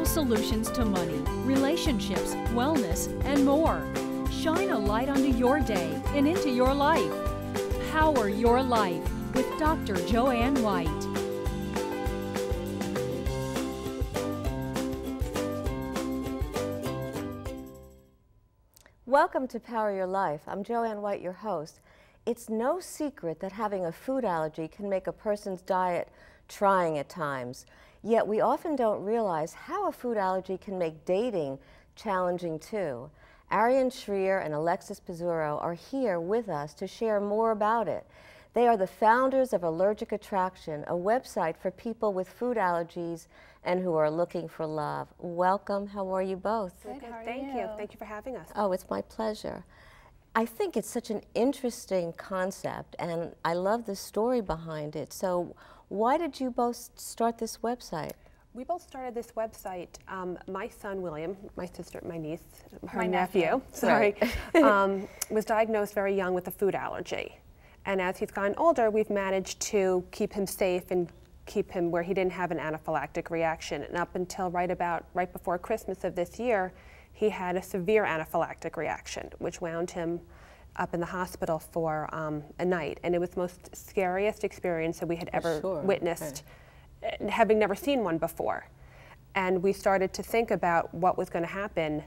natural solutions to money, relationships, wellness, and more. Shine a light onto your day and into your life. Power Your Life with Dr. Joanne White. Welcome to Power Your Life. I'm Joanne White, your host. It's no secret that having a food allergy can make a person's diet trying at times. Yet we often don't realize how a food allergy can make dating challenging too. Arian Schreier and Alexis Pizzuro are here with us to share more about it. They are the founders of Allergic Attraction, a website for people with food allergies and who are looking for love. Welcome. How are you both? Good. Thank you. Thank you for having us. Oh, it's my pleasure. I think it's such an interesting concept, and I love the story behind it. So why did you both start this website? We both started this website. My son, William, my sister, my niece, her nephew, sorry, Right. Was diagnosed very young with a food allergy. And as he's gotten older, we've managed to keep him safe and keep him where he didn't have an anaphylactic reaction. And up until right before Christmas of this year, he had a severe anaphylactic reaction, which wound him up in the hospital for a night. And it was the most scariest experience that we had ever witnessed, having never seen one before. And we started to think about what was going to happen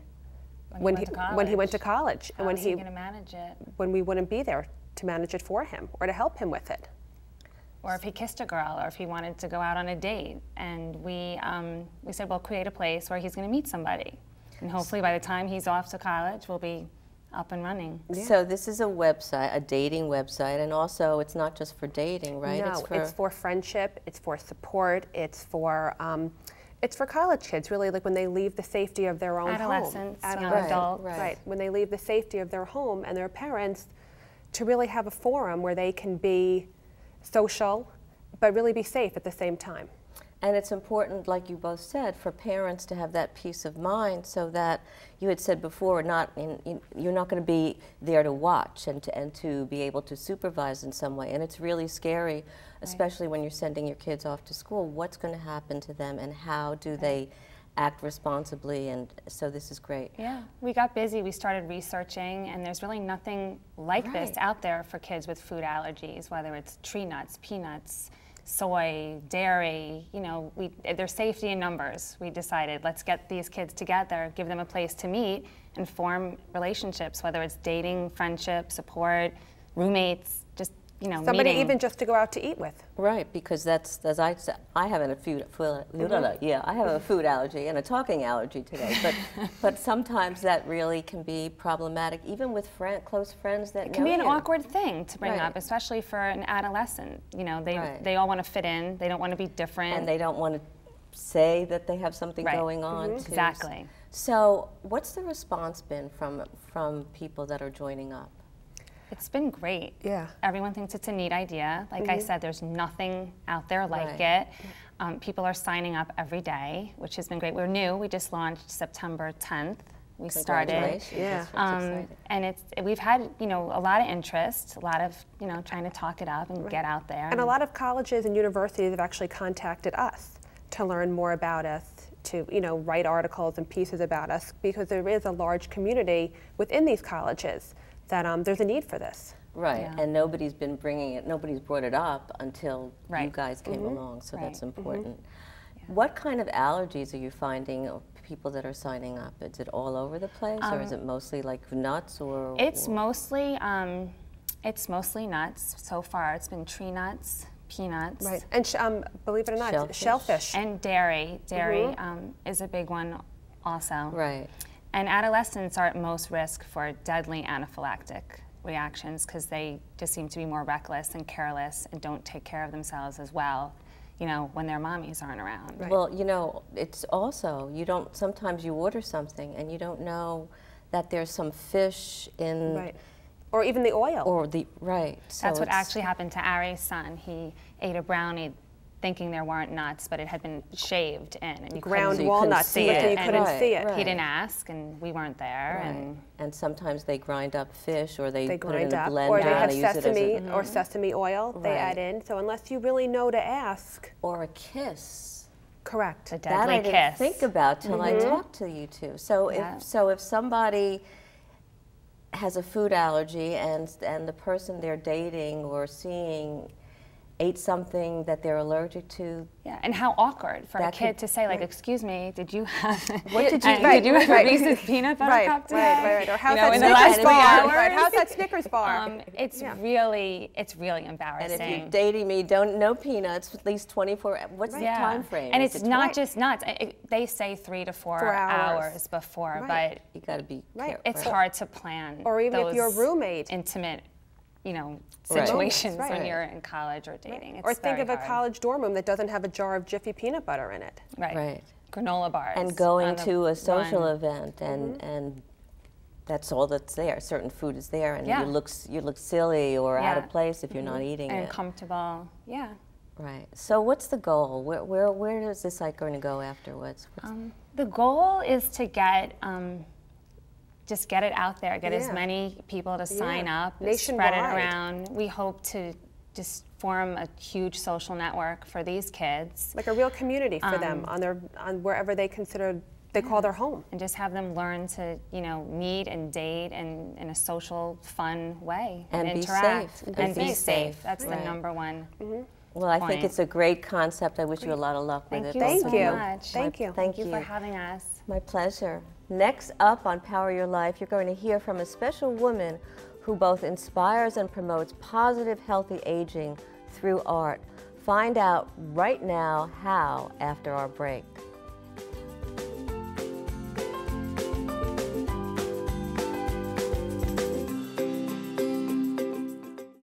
when he went to college. How was he going to manage it? When we wouldn't be there to manage it for him or to help him with it. Or if he kissed a girl, or if he wanted to go out on a date. And we said, well, create a place where he's going to meet somebody. And hopefully by the time he's off to college, we'll be up and running. Yeah. So this is a website, a dating website, and also it's not just for dating, right? No, it's for friendship, it's for support, it's for college kids, really, like when they leave the safety of their own adolescents, home. young adults. Right, when they leave the safety of their home and their parents, to really have a forum where they can be social, but really be safe at the same time. And it's important, like you both said, for parents to have that peace of mind so that, you had said before, you're not going to be there to watch and to be able to supervise in some way. And it's really scary, especially when you're sending your kids off to school. What's going to happen to them and how do they act responsibly? And so this is great. Yeah, we got busy, we started researching, and there's really nothing like this out there for kids with food allergies, whether it's tree nuts, peanuts, soy, dairy, there's safety in numbers. We decided, let's get these kids together, give them a place to meet and form relationships, whether it's dating, friendship, support, roommates, just, somebody meeting. even just to go out to eat with. Right, because that's, as I said, I have a food allergy and a talking allergy today, but sometimes that really can be problematic, even with close friends that know you. It can be an awkward thing to bring up, especially for an adolescent. They all want to fit in, they don't want to be different. And they don't want to say that they have something going on. Too. Exactly. So what's the response been from people that are joining up? It's been great. Yeah. Everyone thinks it's a neat idea. Like I said, there's nothing out there like it. People are signing up every day, which has been great. We're new. We just launched September 10th. We started. Yeah. And we've had a lot of interest, a lot of trying to talk it up and get out there. And a lot of colleges and universities have actually contacted us to learn more about us, to write articles and pieces about us, because there is a large community within these colleges that there's a need for this. Right, and nobody's been bringing it, nobody's brought it up until you guys came along, so that's important. What kind of allergies are you finding of people that are signing up? Is it all over the place, or is it mostly like nuts, or? It's mostly nuts so far. It's been tree nuts, peanuts. Right, and believe it or not, shellfish. And dairy. Dairy is a big one also. Right. And adolescents are at most risk for deadly anaphylactic reactions because they just seem to be more reckless and careless and don't take care of themselves as well, when their mommies aren't around. Right. Well, it's also, sometimes you order something and you don't know that there's some fish in... Right. Or even the oil. So that's what actually happened to Ari's son. He ate a brownie thinking there weren't nuts, but it had been shaved in, and you ground walnuts, so you couldn't see it. He didn't ask, and we weren't there. And sometimes they grind up fish, or they put it in a grind blender, or they have and they sesame or sesame oil they add in. So unless you really know to ask, or a kiss. Correct. The That deadly I didn't kiss. think about till I talked to you two. So if somebody has a food allergy and the person they're dating or seeing ate something that they're allergic to. Yeah, and how awkward for a That kid could- to say, like, "Excuse me, did you have What did you- and right, did you have right. a Reese's peanut butter cup today?" Or how's You know, that in the Snickers last 3 bar? hours? Right, how's that Snickers bar? It's really And embarrassing. if you're dating me, no peanuts, at least 24, what's the time frame? And Is it's it not 20? just nuts. They say 3 to 4 hours before, Right. You got to be careful. but it's hard to plan. Or even if those your roommate. intimate, Right. situations Right. when you're in college or dating. It's Or think very of a hard. college dorm room that doesn't have a jar of Jiffy peanut butter in it. Right. Granola bars. And going on the to a social run. event and that's all that's there. Certain food is there, and Yeah. you look silly or out Yeah. of place if you're not eating And it. comfortable. Yeah. Right. So what's the goal? Where is this site going to go afterwards? The goal is to get just get it out there, get as Yeah. many people to sign up, spread it Nationwide. around. We hope to just form a huge social network for these kids Like a real community for them on wherever they call their home. and just have them learn to, meet and date and in a social, fun way And be interact safe. and be safe. safe. That's Right. the number one. Well, I think point. it's a great concept. I wish you a lot of luck with Thank it. you Thank so you. much. Thank you. Thank Thank you you. for having us. My pleasure. Next up on Power Your Life, you're going to hear from a special woman who both inspires and promotes positive, healthy aging through art. Find out right now how after our break.